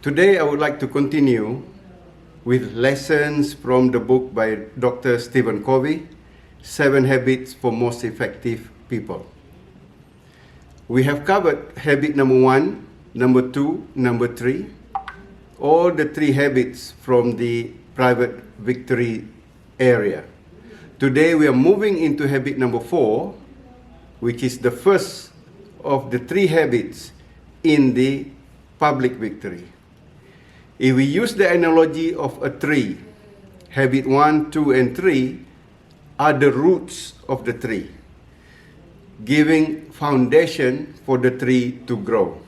Today I would like to continue with lessons from the book by Dr. Stephen Covey, 7 Habits for Most Effective People. We have covered habit number 1, number 2, number 3, all the 3 habits from the private victory area. Today we are moving into habit number 4, which is the first of the 3 habits in the public victory. If we use the analogy of a tree, habit 1, 2, and 3 are the roots of the tree, giving foundation for the tree to grow.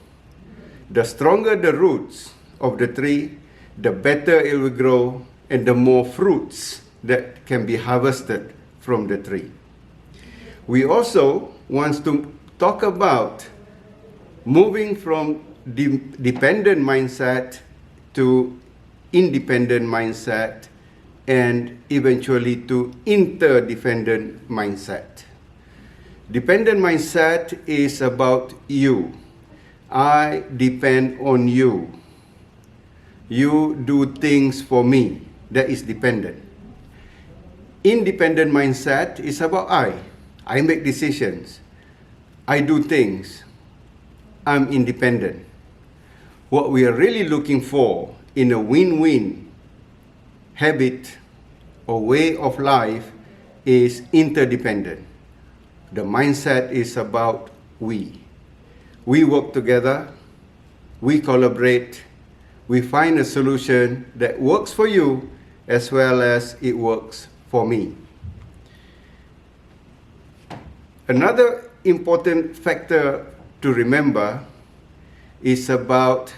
The stronger the roots of the tree, the better it will grow and the more fruits that can be harvested from the tree. We also want to talk about moving from dependent mindset to independent mindset and eventually to interdependent mindset. Dependent mindset is about you. I depend on you. You do things for me. That is dependent. Independent mindset is about I. I make decisions. I do things. I'm independent. What we are really looking for in a win-win habit or way of life is interdependent. The mindset is about we. We work together, we collaborate, we find a solution that works for you as well as it works for me. Another important factor to remember is about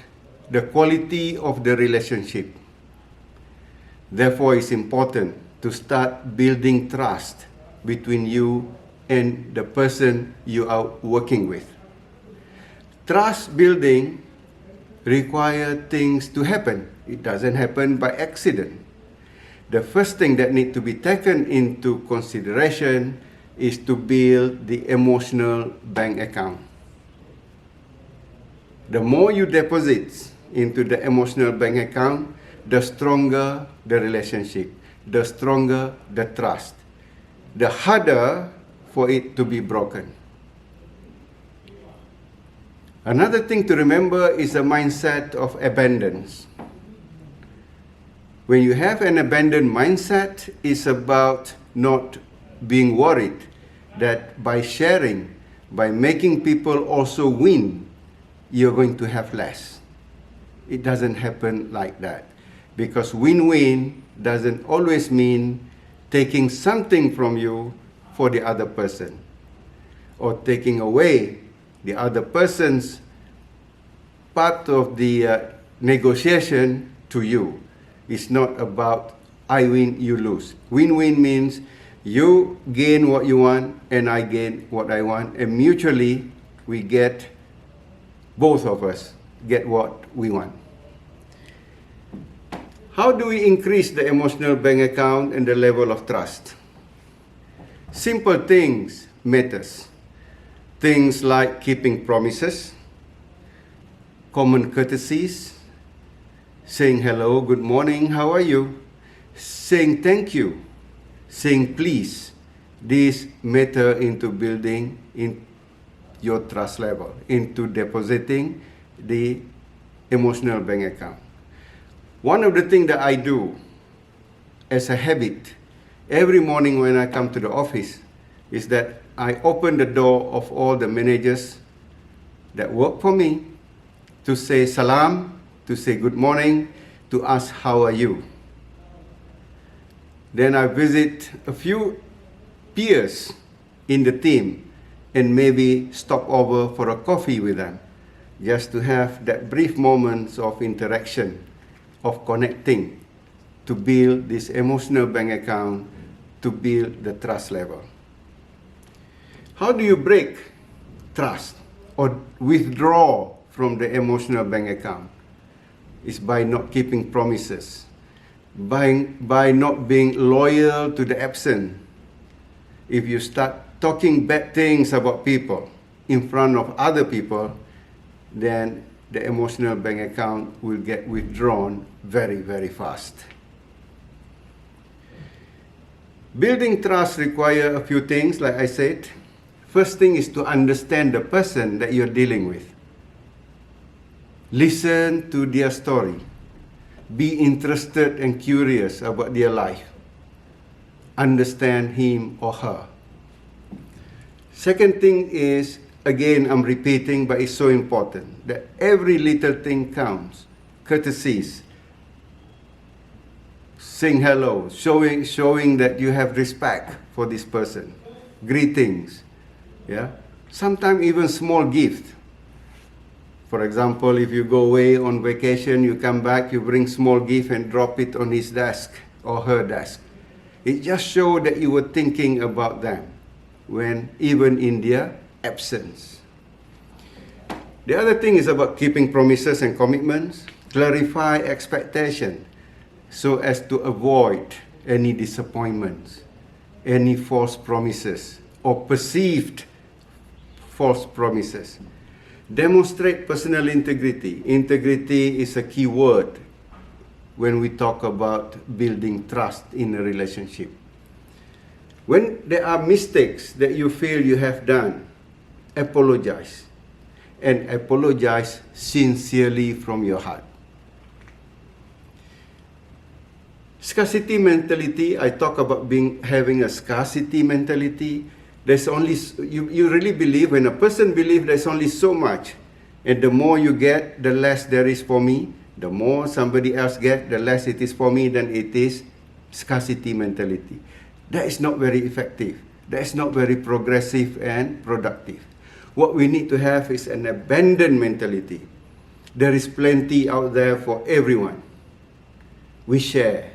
the quality of the relationship. Therefore, it's important to start building trust between you and the person you are working with. Trust building requires things to happen. It doesn't happen by accident. The first thing that needs to be taken into consideration is to build the emotional bank account. The more you deposit into the emotional bank account, the stronger the relationship, the stronger the trust, the harder for it to be broken. Another thing to remember is a mindset of abundance. When you have an abundant mindset, it's about not being worried that by sharing, by making people also win, you're going to have less. It doesn't happen like that. Because win-win doesn't always mean taking something from you for the other person or taking away the other person's part of the negotiation to you. It's not about I win, you lose. Win-win means you gain what you want and I gain what I want, and mutually we get, both of us get what we want. How do we increase the emotional bank account and the level of trust? Simple things matters. Things like keeping promises, common courtesies, saying hello, good morning, how are you? Saying thank you, saying please. These matter into building in your trust level, into depositing the emotional bank account. One of the things that I do as a habit every morning when I come to the office is that I open the door of all the managers that work for me to say salam, to say good morning, to ask how are you. Then I visit a few peers in the team and maybe stop over for a coffee with them, just to have that brief moments of interaction, of connecting, to build this emotional bank account, to build the trust level. How do you break trust or withdraw from the emotional bank account? It's by not keeping promises, by not being loyal to the absent. If you start talking bad things about people in front of other people, then the emotional bank account will get withdrawn very, very fast. Building trust requires a few things, like I said. First thing is to understand the person that you're dealing with. Listen to their story. Be interested and curious about their life. Understand him or her. Second thing is, again, I'm repeating, but it's so important, that every little thing counts. Courtesies, saying hello, showing that you have respect for this person. Greetings, yeah. Sometimes even small gift. For example, if you go away on vacation, you come back, you bring small gift and drop it on his desk or her desk. It just shows that you were thinking about them when even in their absence. The other thing is about keeping promises and commitments. Clarify expectation so as to avoid any disappointments, any false promises or perceived false promises. Demonstrate personal integrity. Integrity is a key word when we talk about building trust in a relationship. When there are mistakes that you feel you have done, apologize. And apologize sincerely from your heart. Scarcity mentality, I talk about having a scarcity mentality. There's only, you really believe, when a person believes there's only so much, and the more you get, the less there is for me. The more somebody else gets, the less it is for me, then it is scarcity mentality. That is not very effective. That is not very progressive and productive. What we need to have is an abundant mentality. There is plenty out there for everyone. We share.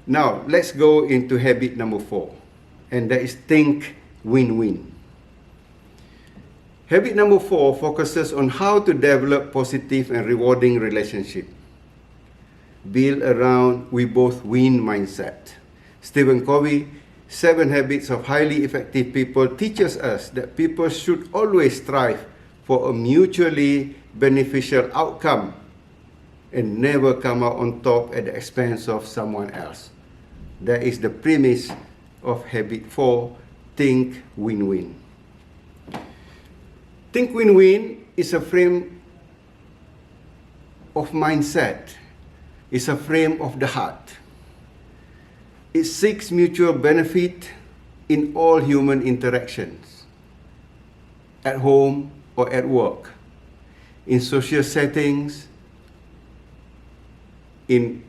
Now, let's go into habit number 4, and that is think win-win. Habit number 4 focuses on how to develop positive and rewarding relationship. Build around we both win mindset. Stephen Covey, 7 Habits of Highly Effective People, teaches us that people should always strive for a mutually beneficial outcome and never come out on top at the expense of someone else. That is the premise of habit 4, think win-win. Think win-win is a frame of mindset. It's a frame of the heart. It seeks mutual benefit in all human interactions, at home or at work, in social settings, in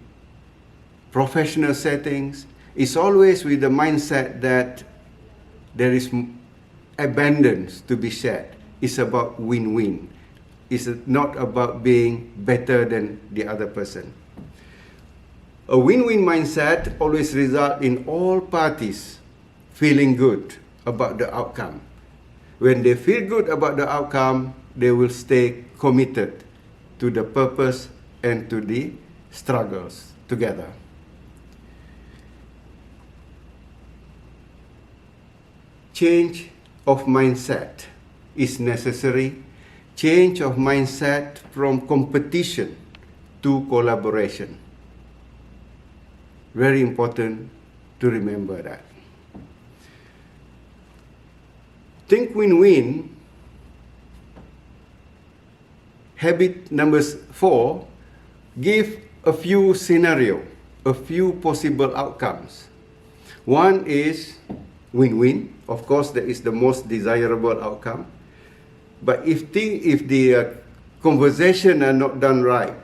professional settings. It's always with the mindset that there is abundance to be shared. It's about win-win. It's not about being better than the other person. A win-win mindset always results in all parties feeling good about the outcome. When they feel good about the outcome, they will stay committed to the purpose and to the struggles together. Change of mindset is necessary. Change of mindset from competition to collaboration. Very important to remember that. Think win-win. Habit number 4, give a few scenarios, a few possible outcomes. One is win-win. Of course, that is the most desirable outcome. But if the conversation are not done right,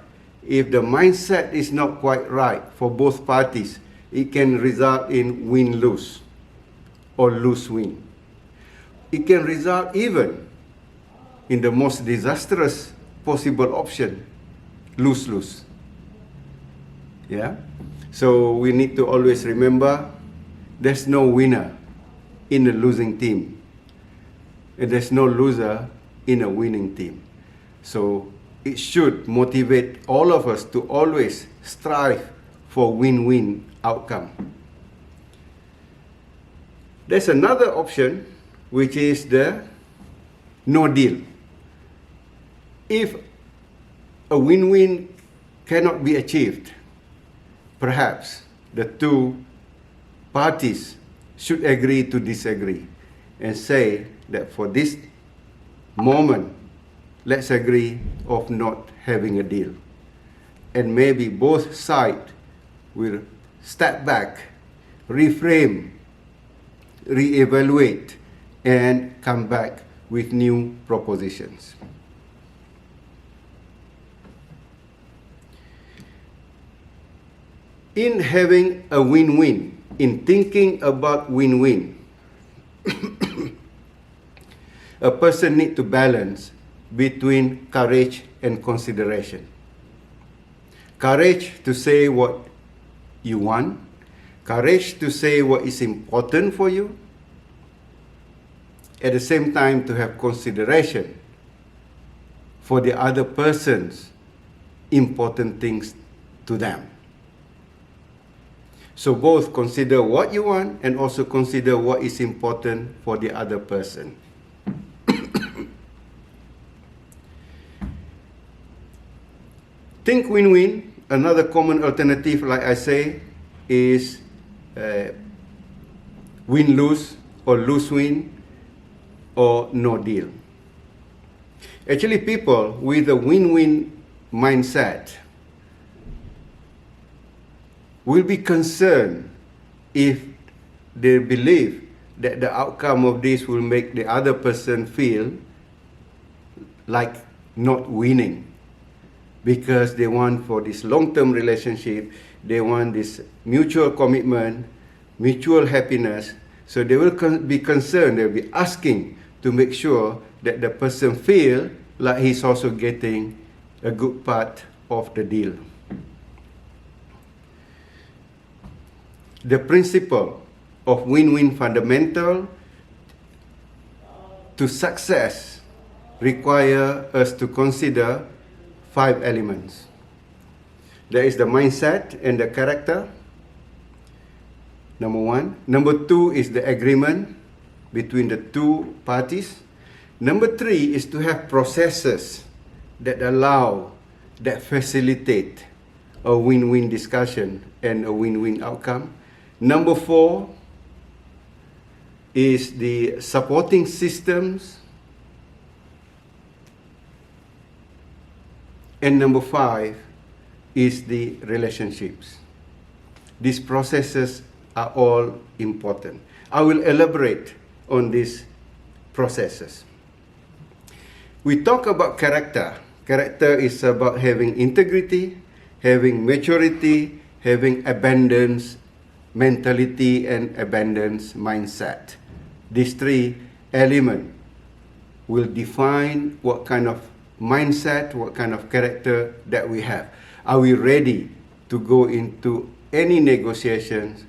if the mindset is not quite right for both parties, it can result in win-lose or lose-win. It can result even in the most disastrous possible option, lose-lose. Yeah? So we need to always remember there's no winner in a losing team. And there's no loser in a winning team. So it should motivate all of us to always strive for win-win outcome. There's another option, which is the no deal. If a win-win cannot be achieved, perhaps the two parties should agree to disagree and say that for this moment, let's agree of not having a deal. And maybe both sides will step back, reframe, reevaluate, and come back with new propositions. In having a win-win, in thinking about win-win, a person needs to balance between courage and consideration. Courage to say what you want, courage to say what is important for you, at the same time to have consideration for the other person's important things to them. So both consider what you want and also consider what is important for the other person. Think win-win. Another common alternative, like I say, is win-lose or lose-win or no deal. Actually, people with a win-win mindset will be concerned if they believe that the outcome of this will make the other person feel like not winning, because they want for this long-term relationship, they want this mutual commitment, mutual happiness. So they will be concerned, they'll be asking to make sure that the person feel like he's also getting a good part of the deal. The principle of win-win fundamental to success require us to consider 5 elements. There is the mindset and the character, number 1. Number 2 is the agreement between the two parties. Number 3 is to have processes that allow, that facilitate a win-win discussion and a win-win outcome. Number 4 is the supporting systems. And number 5 is the relationships. These processes are all important. I will elaborate on these processes. We talk about character. Character is about having integrity, having maturity, having abundance mentality, and abundance mindset. These 3 elements will define what kind of mindset, what kind of character that we have. Are we ready to go into any negotiations,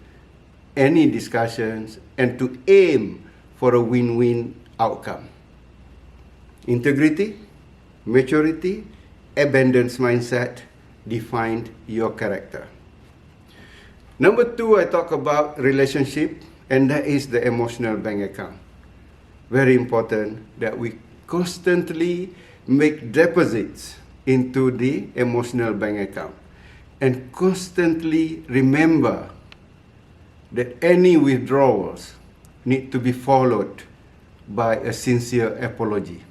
any discussions, and to aim for a win-win outcome? Integrity, maturity, abundance mindset define your character. Number 2, I talk about relationship, and that is the emotional bank account. Very important that we constantly make deposits into the emotional bank account and constantly remember that any withdrawals need to be followed by a sincere apology.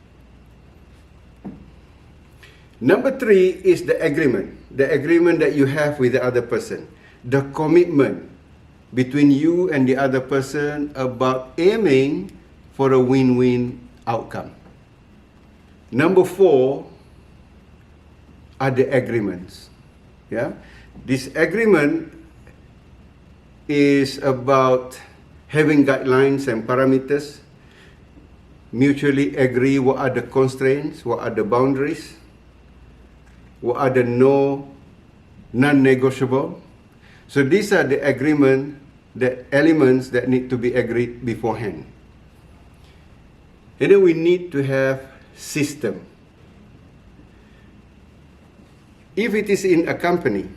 Number 3 is the agreement that you have with the other person, the commitment between you and the other person about aiming for a win-win outcome. Number 4 are the agreements. Yeah, this agreement is about having guidelines and parameters, mutually agree what are the constraints, what are the boundaries, what are the non-negotiable. So these are the agreement, the elements that need to be agreed beforehand. And then we need to have system. If it is in a company,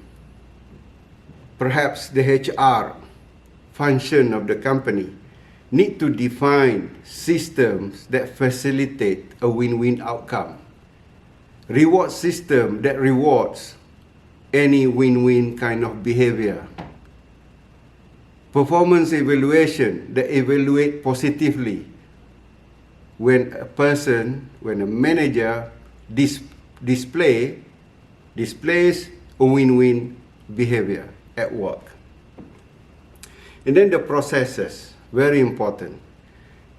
perhaps the HR function of the company need to define systems that facilitate a win-win outcome. Reward system that rewards any win-win kind of behavior. Performance evaluation that evaluate positively when a manager displays a win-win behavior at work. And then the processes, very important.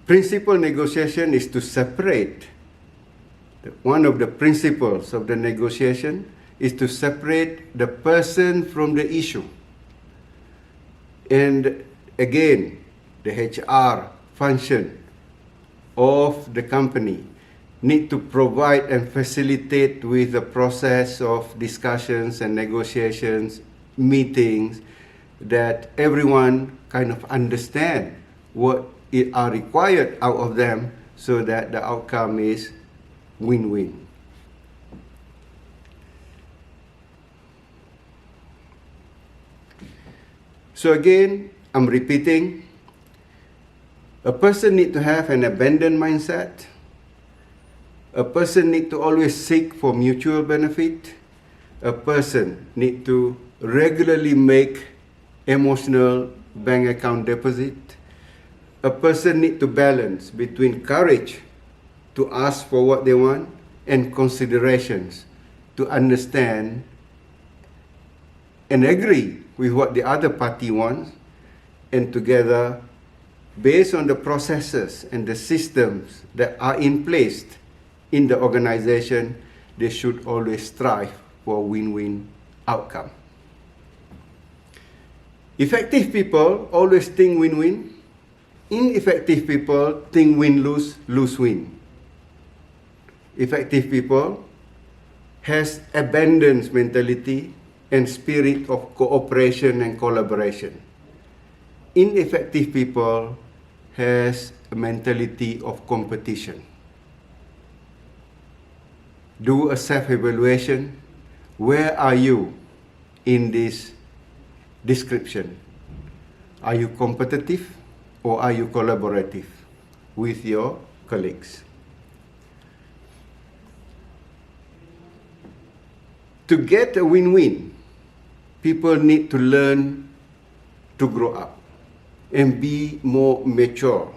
Principal negotiation is to separate. One of the principles of the negotiation is to separate the person from the issue. And again, the HR function of the company need to provide and facilitate with the process of discussions and negotiations, meetings, that everyone kind of understand what are required out of them so that the outcome is win-win. So again, I'm repeating, a person need to have an abandoned mindset. A person need to always seek for mutual benefit. A person need to regularly make emotional bank account deposit. A person need to balance between courage to ask for what they want and considerations to understand and agree with what the other party wants, and together, based on the processes and the systems that are in place in the organization, they should always strive for a win-win outcome. Effective people always think win-win. Ineffective people think win-lose, lose-win. Effective people has abundance mentality and spirit of cooperation and collaboration. Ineffective people has a mentality of competition. Do a self-evaluation. Where are you in this description? Are you competitive or are you collaborative with your colleagues? To get a win-win, people need to learn to grow up and be more mature,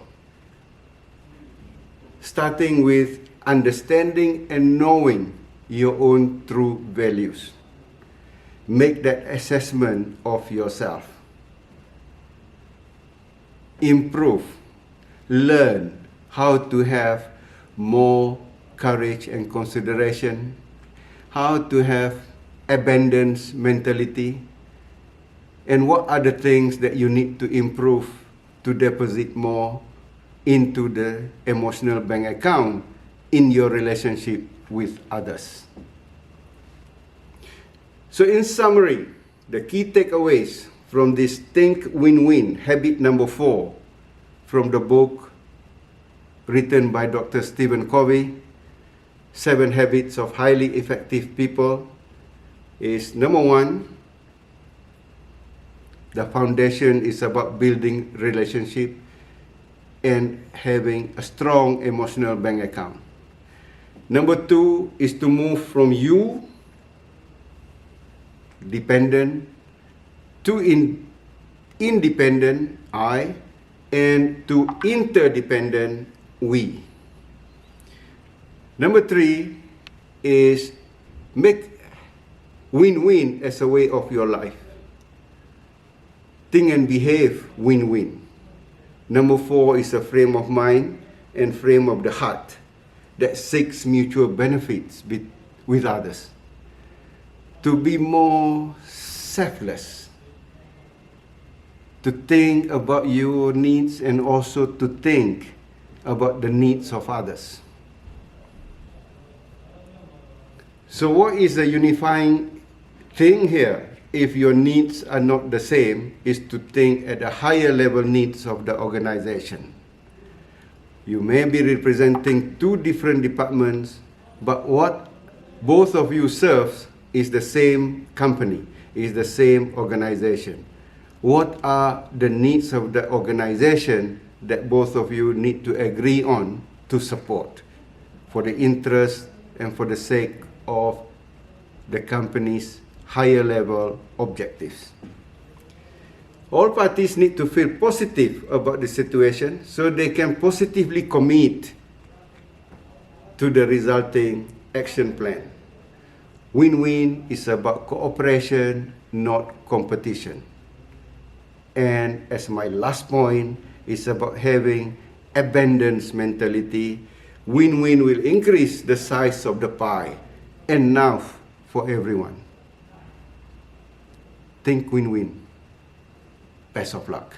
starting with understanding and knowing your own true values. Make that assessment of yourself. Improve, learn how to have more courage and consideration, how to have abundance mentality, and what are the things that you need to improve to deposit more into the emotional bank account in your relationship with others. So in summary, the key takeaways from this Think Win-Win, habit number 4, from the book written by Dr. Stephen Covey, 7 Habits of Highly Effective People, is number 1, the foundation is about building relationship and having a strong emotional bank account. Number 2 is to move from you, dependent, to independent, I, and to interdependent, we. Number 3 is make win-win as a way of your life. Think and behave win-win. Number 4 is a frame of mind and frame of the heart that seeks mutual benefits with others. To be more selfless, to think about your needs and also to think about the needs of others. So what is the unifying thing here? If your needs are not the same, is to think at a higher level needs of the organization. You may be representing 2 different departments, but what both of you serve is the same company, is the same organization. What are the needs of the organization that both of you need to agree on to support for the interest and for the sake of the company's higher level objectives. All parties need to feel positive about the situation so they can positively commit to the resulting action plan. Win-win is about cooperation, not competition. And as my last point, it's about having abundance mentality. Win-win will increase the size of the pie, enough for everyone. Think win-win. Best of luck.